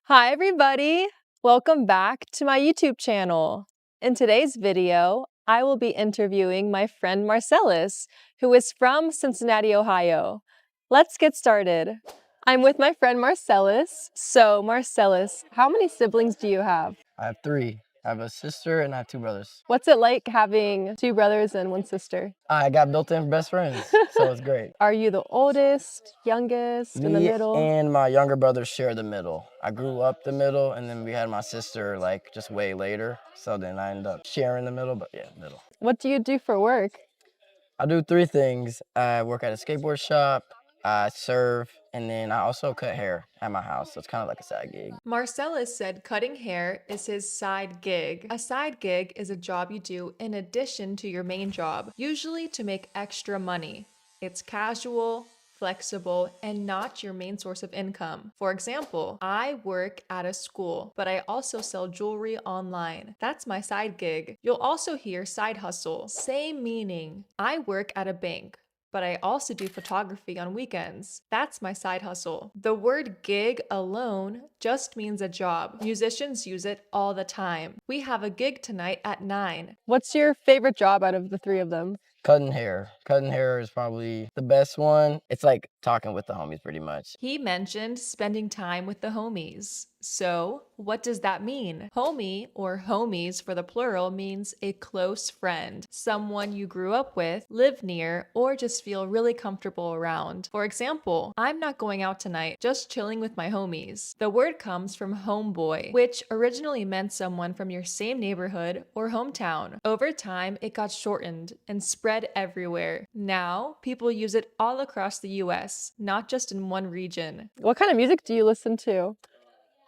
Hi everybody! Welcome back to my YouTube channel. In today's video, I will be interviewing my friend Marcellus, who is from Cincinnati, Ohio. Let's get started. I'm with my friend Marcellus. So Marcellus, how many siblings do you have? I have three. I have a sister and I have two brothers. What's it like having two brothers and one sister? I got built-in best friends, so it's great. Are you the oldest, youngest, in the Me middle? and my younger brother share the middle. I grew up the middle, and then we had my sister like just way later. So then I ended up sharing the middle, but yeah, middle. What do you do for work? I do three things. I work at a skateboard shop, I serve, and then I also cut hair at my house. So it's kind of like a side gig. Marcellus said cutting hair is his side gig. A side gig is a job you do in addition to your main job, usually to make extra money. It's casual, flexible, and not your main source of income. For example, I work at a school, but I also sell jewelry online. That's my side gig. You'll also hear side hustle, same meaning. I work at a bank, but I also do photography on weekends. That's my side hustle. The word gig alone just means a job. Musicians use it all the time. We have a gig tonight at 9. What's your favorite job out of the three of them? Cutting hair. Cutting hair is probably the best one. It's like talking with the homies pretty much. He mentioned spending time with the homies. So, what does that mean? Homie, or homies for the plural, means a close friend, someone you grew up with, live near, or just feel really comfortable around. For example, I'm not going out tonight, just chilling with my homies. The word comes from homeboy, which originally meant someone from your same neighborhood or hometown. Over time, it got shortened and spread everywhere. Now, people use it all across the US, not just in one region. What kind of music do you listen to?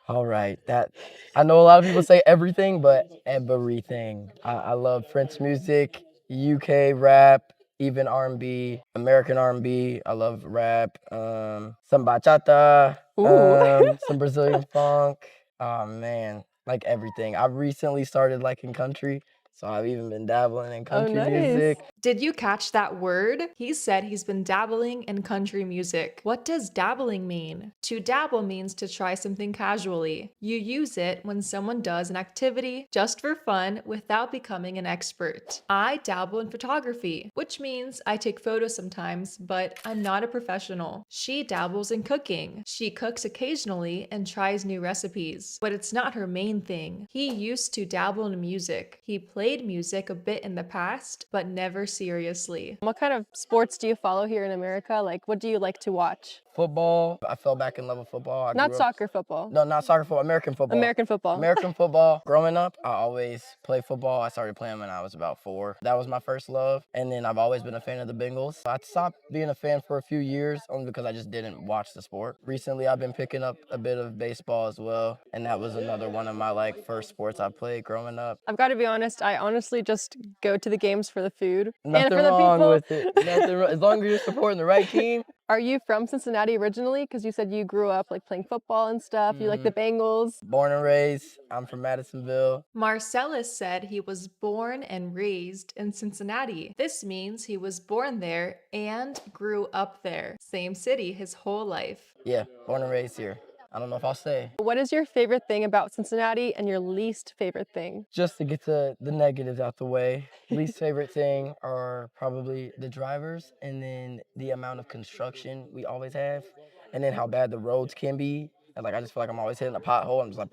All right, that I know a lot of people say everything, but everything. I love French music, UK rap, even R&B, American R&B. I love rap, some bachata, Ooh. some Brazilian funk. Oh man, like everything. I've recently started liking country, so I've even been dabbling in Oh, country nice. music. Did you catch that word? He said he's been dabbling in country music. What does dabbling mean? To dabble means to try something casually. You use it when someone does an activity just for fun without becoming an expert. I dabble in photography, which means I take photos sometimes, but I'm not a professional. She dabbles in cooking. She cooks occasionally and tries new recipes, but it's not her main thing. He used to dabble in music. He played music a bit in the past, but never seriously. What kind of sports do you follow here in America? Like, what do you like to watch? Football. I fell back in love with football. Not grew up. soccer football. No, not soccer football. American football. American football. American football. Growing up, I always played football. I started playing when I was about 4. That was my first love. And then I've always been a fan of the Bengals. I stopped being a fan for a few years only because I just didn't watch the sport. Recently, I've been picking up a bit of baseball as well. And that was another one of my first sports I played growing up. I've got to be honest, I honestly just go to the games for the food Nothing and for the wrong people. with it. Nothing wrong. As long as you're supporting the right team. Are you from Cincinnati originally? Because you said you grew up like playing football and stuff. You like the Bengals. Born and raised. I'm from Madisonville. Marcellus said he was born and raised in Cincinnati. This means he was born there and grew up there. Same city his whole life. Yeah, born and raised here. I don't know if I'll stay. What is your favorite thing about Cincinnati and your least favorite thing? Just to get the negatives out the way, least favorite thing are probably the drivers and then the amount of construction we always have and then how bad the roads can be. And I just feel like I'm always hitting a pothole. I'm just like,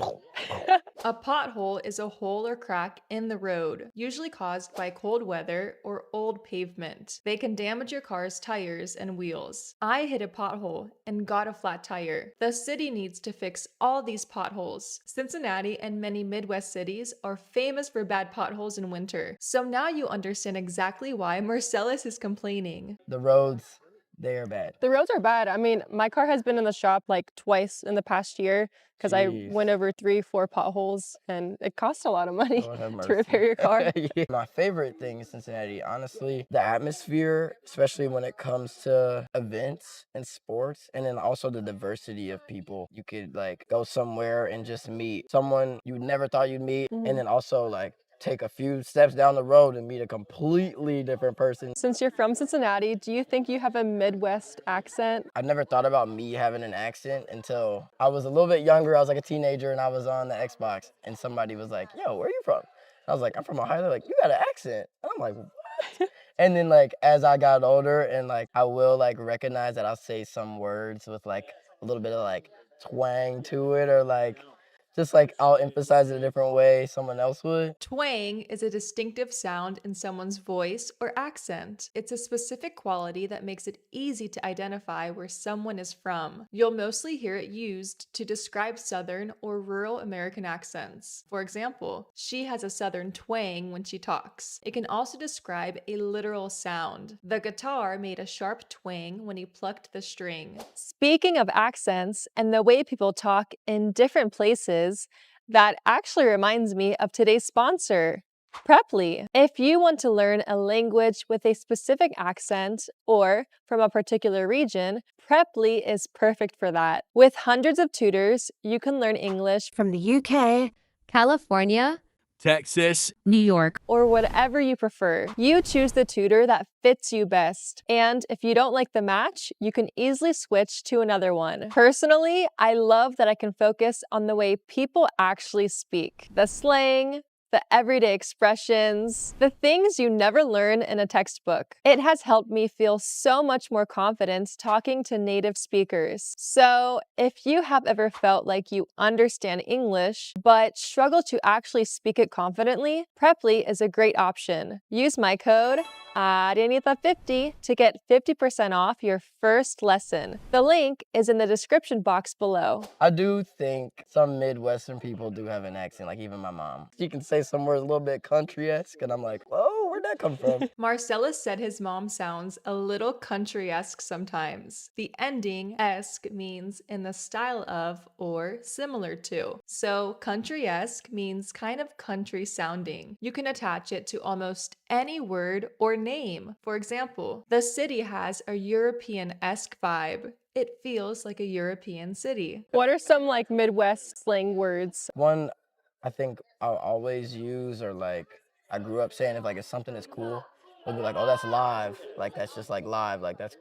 A pothole is a hole or crack in the road, usually caused by cold weather or old pavement. They can damage your car's tires and wheels. I hit a pothole and got a flat tire. The city needs to fix all these potholes. Cincinnati and many Midwest cities are famous for bad potholes in winter. So now you understand exactly why Marcellus is complaining. the roads, they are bad. The roads are bad. I mean, my car has been in the shop like twice in the past year because I Jeez. went over 3-4 potholes and it costs a lot of money Lord have to mercy. repair your car. Yeah. My favorite thing in Cincinnati, honestly, the atmosphere, especially when it comes to events and sports, and then also the diversity of people. You could go somewhere and just meet someone you never thought you'd meet, and then also take a few steps down the road and meet a completely different person. Since you're from Cincinnati, do you think you have a Midwest accent? I never thought about me having an accent until I was a little bit younger. I was like a teenager and I was on the Xbox and somebody was like, yo, where are you from? I was like, I'm from Ohio. They're like, you got an accent. And I'm like, what? And then like as I got older and like I will like recognize that I'll say some words with like a little bit of like twang to it or like just like I'll emphasize it a different way someone else would. Twang is a distinctive sound in someone's voice or accent. It's a specific quality that makes it easy to identify where someone is from. You'll mostly hear it used to describe Southern or rural American accents. For example, she has a Southern twang when she talks. It can also describe a literal sound. The guitar made a sharp twang when he plucked the string. Speaking of accents and the way people talk in different places, that actually reminds me of today's sponsor, Preply. If you want to learn a language with a specific accent or from a particular region, Preply is perfect for that. With hundreds of tutors, you can learn English from the UK, California, Texas, New York, or whatever you prefer. You choose the tutor that fits you best. And if you don't like the match, you can easily switch to another one. Personally, I love that I can focus on the way people actually speak. The slang, the everyday expressions, the things you never learn in a textbook. It has helped me feel so much more confident talking to native speakers. So if you have ever felt like you understand English, but struggle to actually speak it confidently, Preply is a great option. Use my code Arianita50 to get 50% off your first lesson. The link is in the description box below. I do think some Midwestern people do have an accent, like even my mom. She can say some words a little bit country-esque, and I'm like, whoa, where'd that come from? Marcellus said his mom sounds a little country-esque sometimes. The ending esque means in the style of or similar to. So country-esque means kind of country sounding. You can attach it to almost any word or name. For example, the city has a European-esque vibe. It feels like a European city. What are some like Midwest slang words? One I think I'll always use or like I grew up saying if something is cool, it'll be like, oh, that's live. Like that's just like live. Like that's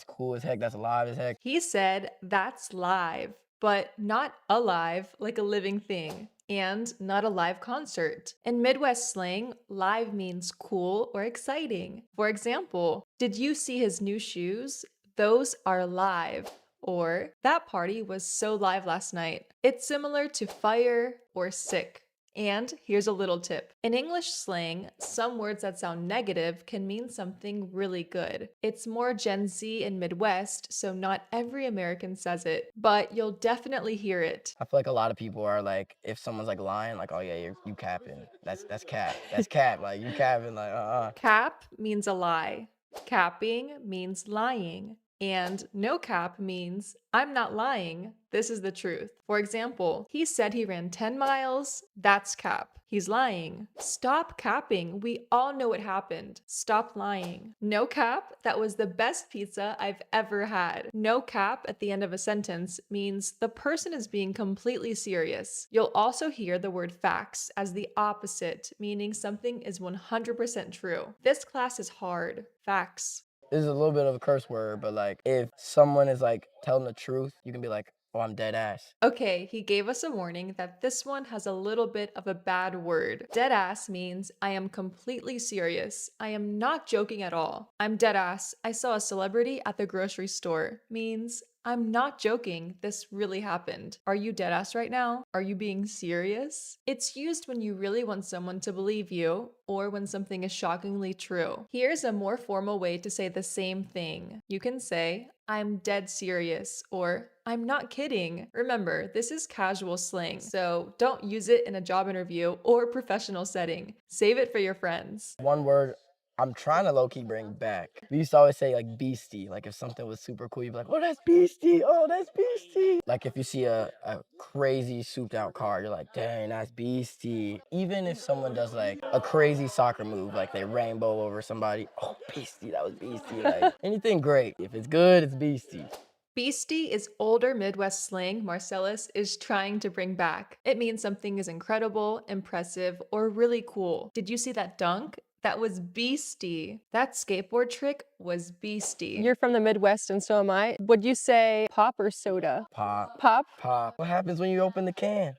cool as heck. That's live as heck. He said that's live, but not alive like a living thing, and not a live concert. In Midwest slang, live means cool or exciting. For example, did you see his new shoes? Those are live. Or, that party was so live last night. It's similar to fire or sick. And here's a little tip. In English slang, some words that sound negative can mean something really good. It's more Gen Z and Midwest, so not every American says it, but you'll definitely hear it. I feel like a lot of people are like, if someone's like lying, like, oh yeah, you capping. That's cap. That's cap. Like you capping. Like Cap means a lie. Capping means lying. And no cap means I'm not lying. This is the truth. For example, he said he ran 10 miles. That's cap. He's lying. Stop capping. We all know what happened. Stop lying. No cap. That was the best pizza I've ever had. No cap at the end of a sentence means the person is being completely serious. You'll also hear the word facts as the opposite, meaning something is 100% true. This class is hard. Facts. this is a little bit of a curse word, but like if someone is like telling the truth, you can be like, oh, I'm dead ass. Okay, he gave us a warning that this one has a little bit of a bad word. Dead ass means I am completely serious. I am not joking at all. I'm dead ass. I saw a celebrity at the grocery store means I'm not joking, this really happened. Are you dead ass right now? Are you being serious? It's used when you really want someone to believe you, or when something is shockingly true. Here's a more formal way to say the same thing. You can say, I'm dead serious, or I'm not kidding. Remember, this is casual slang, so don't use it in a job interview or professional setting. Save it for your friends. One word I'm trying to low-key bring back. We used to always say like beastie. Like if something was super cool, you'd be like, oh, that's beastie. Oh, that's beastie. Like if you see a crazy souped out car, you're like, dang, that's beastie. Even if someone does like a crazy soccer move, like they rainbow over somebody, oh, beastie, that was beastie. Like anything great. If it's good, it's beastie. Beastie is older Midwest slang Marcellus is trying to bring back. It means something is incredible, impressive, or really cool. Did you see that dunk? That was beastie. That skateboard trick was beastie. You're from the Midwest and so am I. Would you say pop or soda? Pop. Pop? Pop. What happens when you open the can?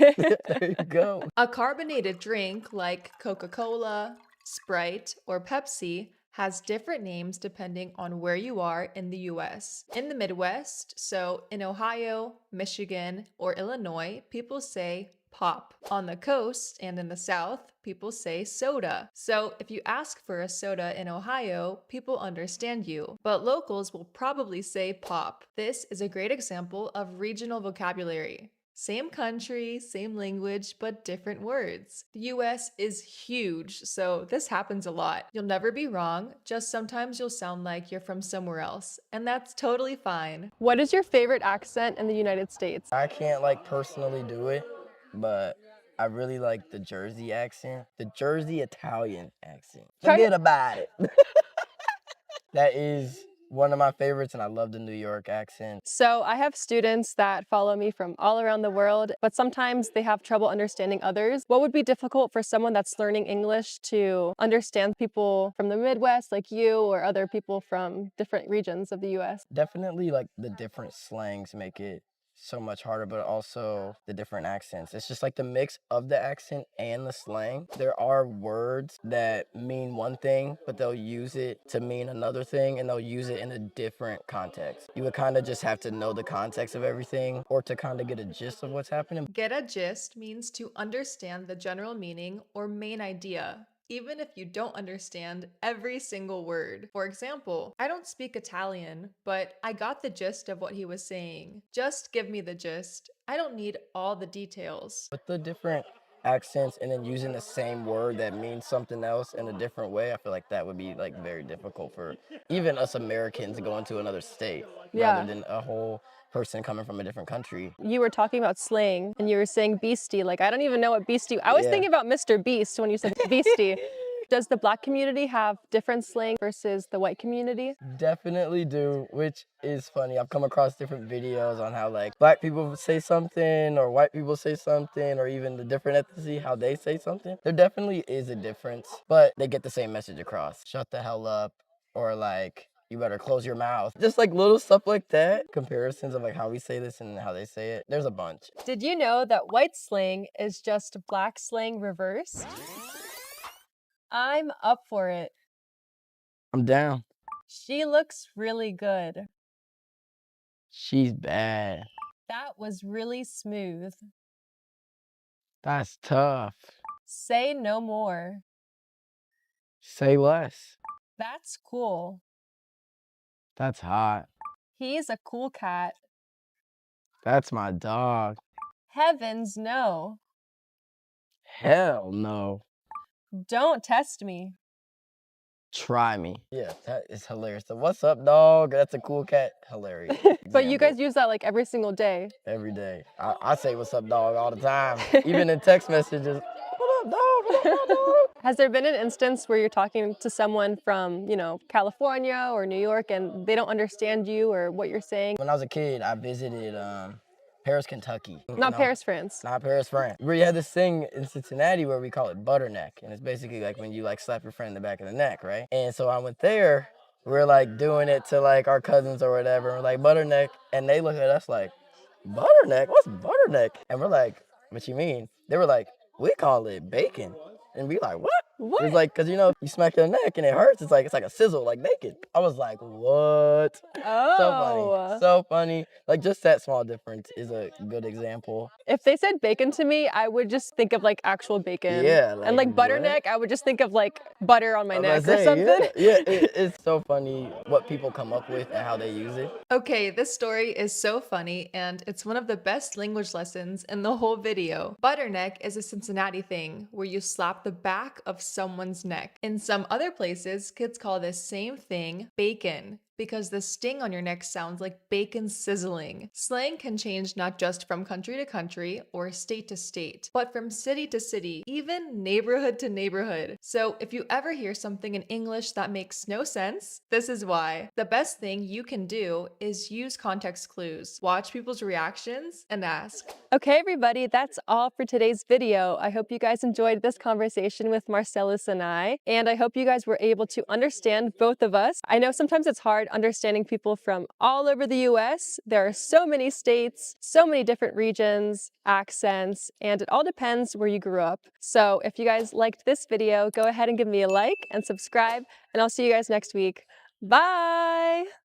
There you go. A carbonated drink like Coca-Cola, Sprite, or Pepsi has different names depending on where you are in the US. In the Midwest, so in Ohio, Michigan, or Illinois, people say pop. On the coast and in the South, people say soda. So if you ask for a soda in Ohio, people understand you, but locals will probably say pop. This is a great example of regional vocabulary. Same country, same language, but different words. The US is huge, so this happens a lot. You'll never be wrong, just sometimes you'll sound like you're from somewhere else, and that's totally fine. What is your favorite accent in the United States? I can't like personally do it, but I really like the Jersey accent, the Jersey Italian accent. Try to- Forget about it. That is one of my favorites, and I love the New York accent. So I have students that follow me from all around the world, but sometimes they have trouble understanding others. What would be difficult for someone that's learning English to understand people from the Midwest like you or other people from different regions of the US? Definitely like the different slangs make it so much harder, but also the different accents. It's just like the mix of the accent and the slang. There are words that mean one thing, but they'll use it to mean another thing, and they'll use it in a different context. You would kind of just have to know the context of everything or to kind of get a gist of what's happening. Get a gist means to understand the general meaning or main idea, even if you don't understand every single word. For example, I don't speak Italian, but I got the gist of what he was saying. Just give me the gist. I don't need all the details. With the different accents and then using the same word that means something else in a different way, I feel like that would be like very difficult for even us Americans going to another state Yeah. rather than a whole person coming from a different country. You were talking about slang and you were saying beastie. Like, I don't even know what beastie. I was Yeah. thinking about Mr. Beast when you said beastie. Does the Black community have different slang versus the white community? Definitely do, which is funny. I've come across different videos on how like Black people say something or white people say something or even the different ethnicity, how they say something. There definitely is a difference, but they get the same message across. Shut the hell up, or like, you better close your mouth. Just like little stuff like that. Comparisons of like how we say this and how they say it. There's a bunch. Did you know that white slang is just Black slang reversed? I'm up for it. I'm down. She looks really good. She's bad. That was really smooth. That's tough. Say no more. Say less. That's cool. That's hot. He's a cool cat. That's my dog. Heavens no. Hell no. Don't test me. Try me. Yeah, that is hilarious. So what's up, dog? That's a cool cat. Hilarious. But you Example. guys use that like every single day. Every day. I say what's up, dog, all the time. Even in text messages. What up, dog? What up, dog? Has there been an instance where you're talking to someone from, California or New York and they don't understand you or what you're saying? When I was a kid, I visited Paris, Kentucky. Not Paris, France. Not Paris, France. We had this thing in Cincinnati where we call it butterneck. And it's basically like when you like slap your friend in the back of the neck, right? And so I went there. We're like doing it to like our cousins or whatever. And we're like, butterneck. And they look at us like, butterneck? What's butterneck? And we're like, what you mean? They were like, we call it bacon. And we like, what? What? It's like, cause you smack your neck and it hurts. It's like a sizzle, like bacon. I was like, what? Oh. So funny, so funny. Like just that small difference is a good example. If they said bacon to me, I would just think of like actual bacon. Yeah, And like what? butterneck, I would just think of like butter on my I was neck about or to say, something. Yeah, it's so funny what people come up with and how they use it. Okay, this story is so funny and it's one of the best language lessons in the whole video. Butterneck is a Cincinnati thing where you slap the back of someone's neck. In some other places, kids call this same thing bacon. because the sting on your neck sounds like bacon sizzling. Slang can change not just from country to country or state to state, but from city to city, even neighborhood to neighborhood. So if you ever hear something in English that makes no sense, this is why. The best thing you can do is use context clues, watch people's reactions, and ask. Okay, everybody, that's all for today's video. I hope you guys enjoyed this conversation with Marcellus and I hope you guys were able to understand both of us. I know sometimes it's hard understanding people from all over the US. There are so many states, so many different regions, accents, and it all depends where you grew up. So if you guys liked this video, go ahead and give me a like and subscribe, and I'll see you guys next week. Bye!